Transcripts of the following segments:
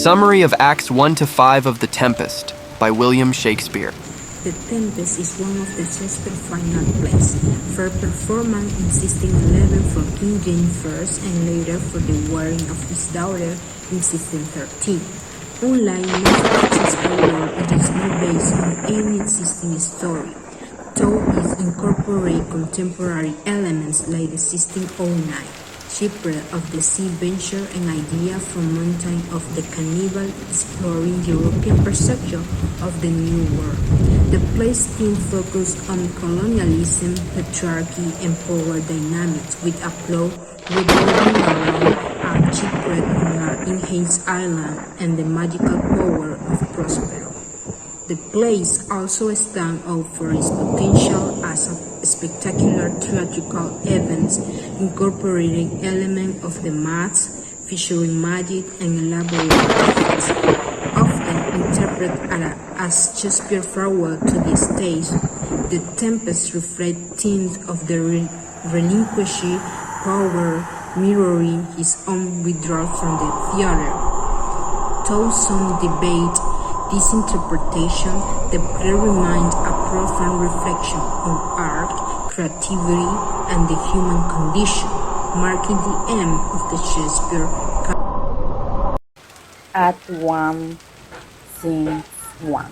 Summary of Acts 1 to 5 of The Tempest by William Shakespeare. The Tempest is one of the Shakespeare final plays, for performance insisting 11 for King James I and later for the wedding of his daughter in 1613. Unlike most of Shakespeare's work, it is not based on any existing story, though it incorporates contemporary elements like the 1609 shipwreck of the sea venture and idea from Mountain of the Cannibal exploring European perception of the New World. The play's theme focused on colonialism, patriarchy, and power dynamics, with a plot revolving around a shipwreck on an enhanced island and the magical power of Prospero. The plays also stand out for its potential as a spectacular theatrical event, incorporating elements of the mass, featuring magic and elaborate effects. Often interpreted as Shakespeare's farewell to the stage, The Tempest reflects themes of the relinquishing power, mirroring his own withdrawal from the theater. Though some debate this interpretation, the play remains a profound reflection on art, creativity, and the human condition, marking the end of the Shakespeare canon. Act 1, Scene 1.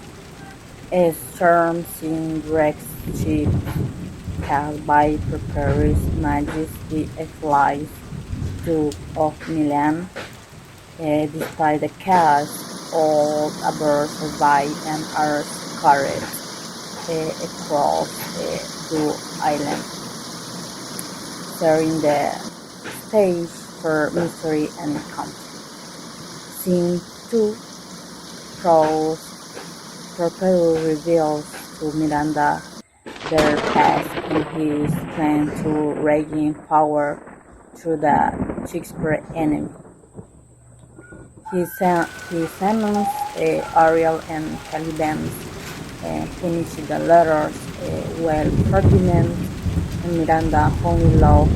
A storm scene wrecks ship cast by Prospero's Majesty flies Duke of Milan. Despite the chaos, all aboard survive and are carried across the island, setting the stage for mystery and comfort. Scene 2. Prospero reveals to Miranda their past and his plan to regain power through the Shakespeare enemy. He summons Ariel and Caliban, finishing the letters while Ferdinand and Miranda fall in love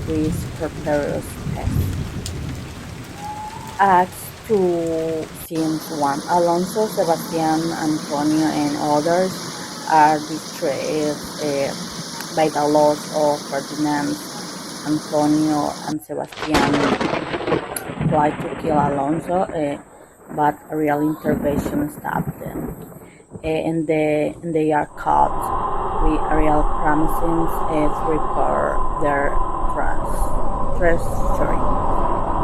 with Prospero's past. Acts 2, Scene 1. Alonso, Sebastian, Antonio, and others are distressed by the loss of Ferdinand. Antonio and Sebastian try to kill Alonso, but a real intervention stops them, and they are caught, with Ariel promising to repair their treachery.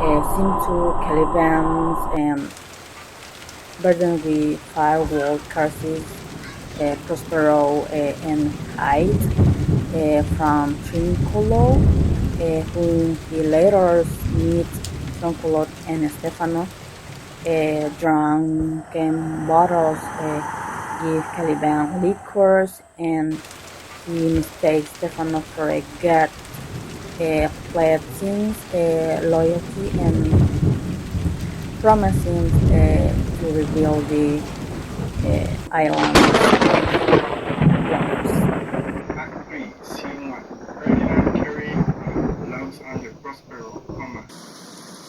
Scene 2. Caliban's burdened with firewall curses, Prospero and hide from Trinculo, whom he later meets. Trinculo and Stefano, drunken bottles, give Caliban liquors, and he mistakes Stefano for a god, pledging loyalty and promising to reveal the island's wonders. Act 3, Scene 1. Ferdinand carrying logs under Prospero,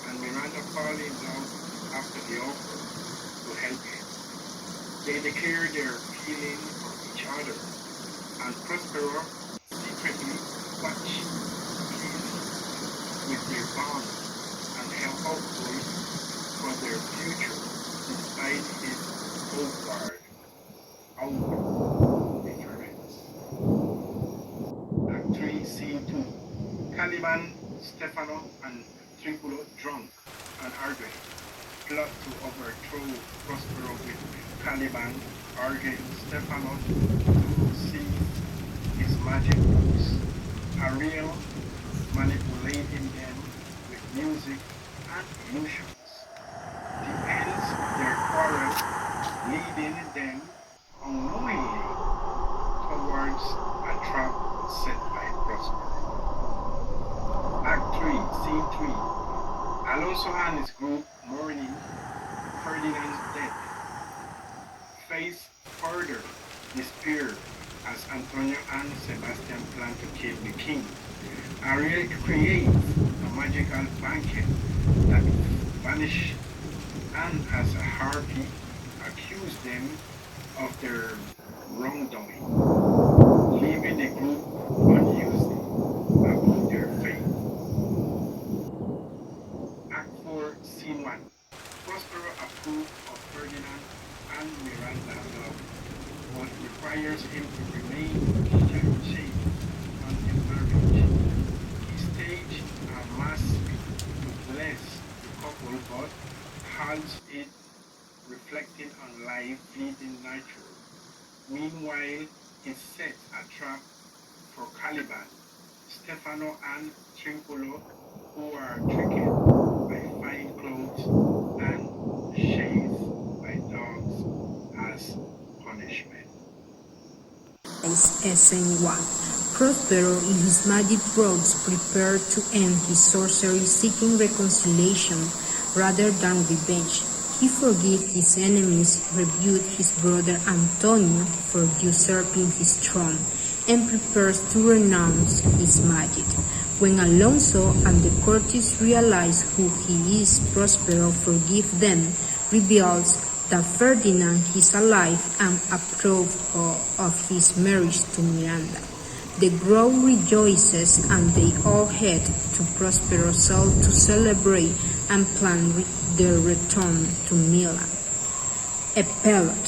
and Miranda fall in love after the offer to help him. They declare their feeling for each other, and Prospero secretly watch with their bond and help hopefully for their future despite his outward difference. Act 3, Scene 2. Caliban, Stefano, and Trinculo, drunk and arguing, plot to overthrow Prospero with Caliban arguing Stefano to seize his magic books, Ariel manipulating them with music and illusions. The ends their quarrel, leading them unknowingly towards a trap set by Prospero. Act 3, Scene 3. Alonso and his group mourning Ferdinand's death face further despair as Antonio and Sebastian plan to kill the king. Ariel creates a magical banquet that banishes and as a harpy accused them of their wrongdoing, leaving the group uneasy about their fate. Act 4, Scene 1. Prospero approves of Ferdinand and Miranda's love, but requires him to remain chaste until marriage. He staged a mass to bless the couple, but halts it, reflecting on life fleeting nature. Meanwhile, he sets a trap for Caliban, Stefano, and Trinculo, who are tricked by fine clothes and chased by dogs as punishment. SN1. Prospero, in his magic robes, prepared to end his sorcery, seeking reconciliation rather than revenge. He forgives his enemies, rebukes his brother Antonio for usurping his throne, and prepares to renounce his magic. When Alonso and the courtiers realize who he is, Prospero forgives them, reveals that Ferdinand is alive, and approves of his marriage to Miranda. The group rejoices, and they all head to Prospero's cell to celebrate and plan their return to Milan. Epilogue.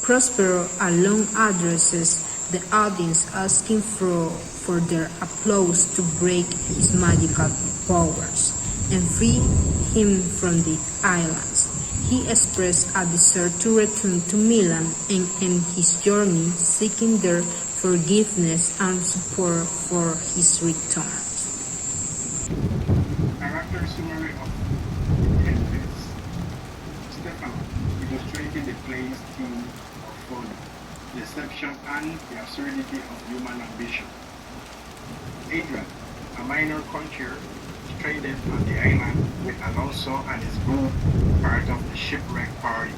Prospero alone addresses the audience, asking for their applause to break his magical powers and free him from the islands. He expressed a desire to return to Milan and end his journey, seeking their forgiveness and support for his return. Character summary of the Tempest. Stefano, illustrating the play's theme of folly, deception, and the absurdity of human ambition. Adrian, a minor courtier, stranded on the island with Alonso and his group, part of the shipwreck party.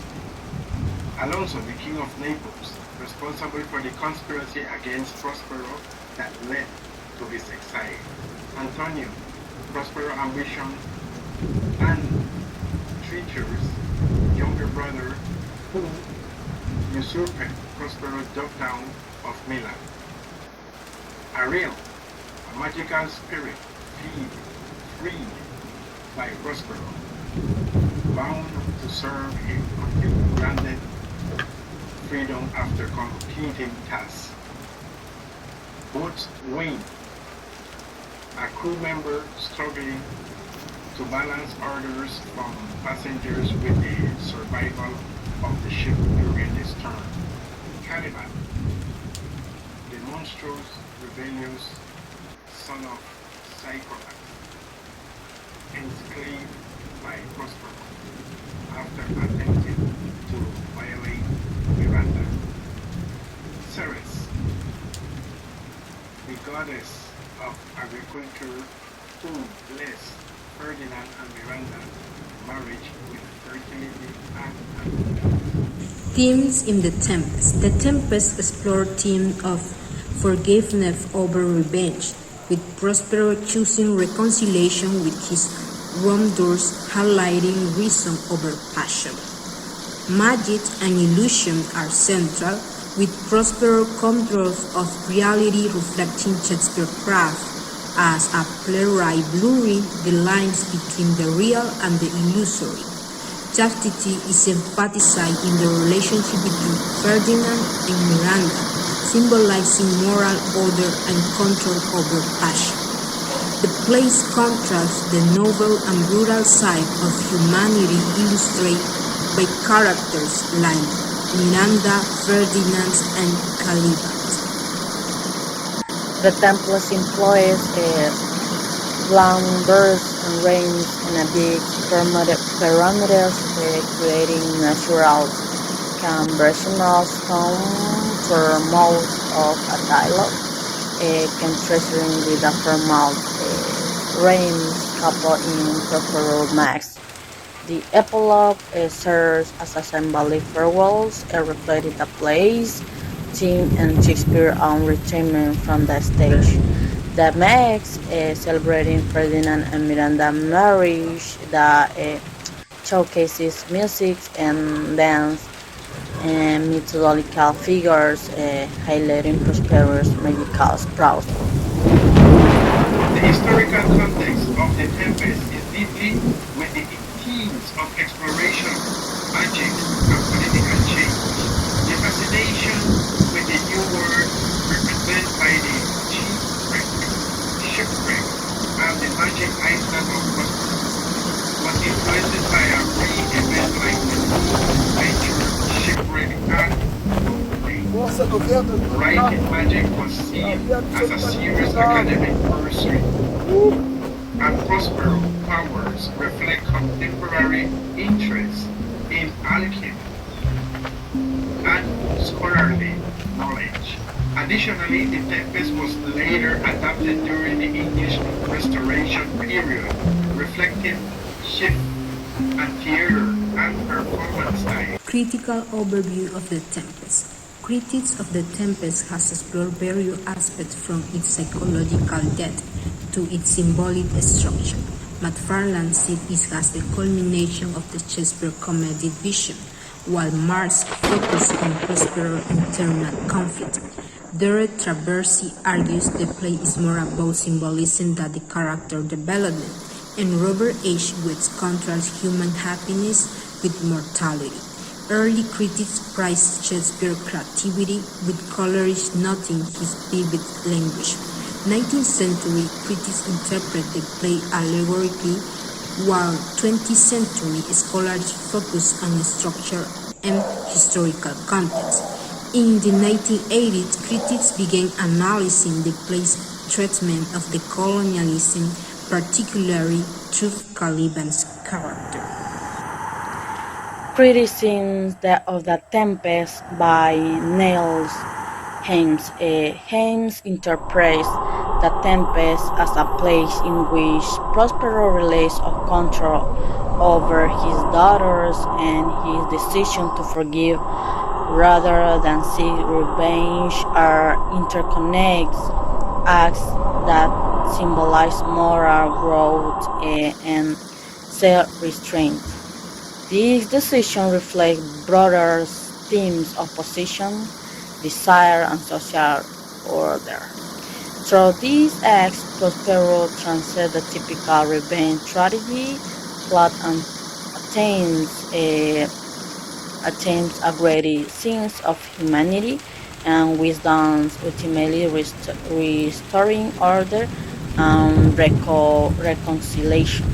Alonso, the king of Naples, responsible for the conspiracy against Prospero that led to his exile. Antonio, Prospero's ambition and treacherous younger brother who usurped Prospero's dukedom of Milan. Ariel, a magical spirit freed by Prospero, bound to serve him until granted freedom after completing tasks. Boats Wayne, a crew member struggling to balance orders from passengers with the survival of the ship during the storm. Caliban, the monstrous, rebellious son of Cyclops, enslaved by Prospero after attempting to violate Miranda. Ceres, the goddess of agriculture who blessed Ferdinand and Miranda's marriage with fertility and abundance. Themes in The Tempest. The Tempest explored themes of forgiveness over revenge, with Prospero choosing reconciliation with his wrongdoers, highlighting reason over passion. Magic and illusion are central, with Prospero control of reality reflecting Shakespeare's craft as a playwright, blurring the lines between the real and the illusory. Chastity is emphasized in the relationship between Ferdinand and Miranda, symbolizing moral order and control over passion. The play's contrasts the noble and brutal side of humanity illustrated by characters like Miranda, Ferdinand, and Caliban. The Tempest employs long bursts and rains and a big parameters, creating natural conversational tone for most of a dialogue, contrasting with the formal rains coupled in Prospero Max. The epilogue serves as a symbolic farewell, reflecting the play's theme and Shakespeare's own retirement from the stage. The Max celebrating Ferdinand and Miranda's marriage, the showcases music and dance and mythological figures, highlighting Prospero's magical prowess. The historical context of the Tempest is deeply with the themes of exploration, magic, and political change. The fascination with the New World, represented by the shipwreck, and the magic island of Prospero, was influenced by a real event like the Sea Venture, Shipwreck, and Writing magic was seen as a serious academic pursuit, and Prospero powers reflect contemporary interests in alchemy and scholarly knowledge. Additionally, the Tempest was later adapted during the English Restoration period, reflecting shift and theater and performance style. Critical overview of The Tempest. Critics of The Tempest has explored various aspects from its psychological depth to its symbolic structure. McFarlane sees it as the culmination of the Shakespeare comedic vision, while Marx focused on Prospero's internal conflict. Derek Traversy argues the play is more about symbolism than the character development, and Robert H. Woods contrasts human happiness with mortality. Early critics praised Shakespeare's creativity, with colorists noting his vivid language. 19th century critics interpret the play allegorically, while 20th century scholars focus on structure and historical context. In the 1980s, critics began analyzing the play's treatment of the colonialism, particularly through Caliban's character. Criticism of the Tempest by Niels Hames. Hames interprets the Tempest as a place in which Prospero relays of control over his daughters and his decision to forgive rather than seek revenge are interconnected acts that symbolize moral growth and self-restraint. These decisions reflect broader themes of position, desire, and social order. Through these acts, Prospero transcends the typical revenge strategy plot and attains a greater sense of humanity and wisdom, ultimately restoring order and reconciliation.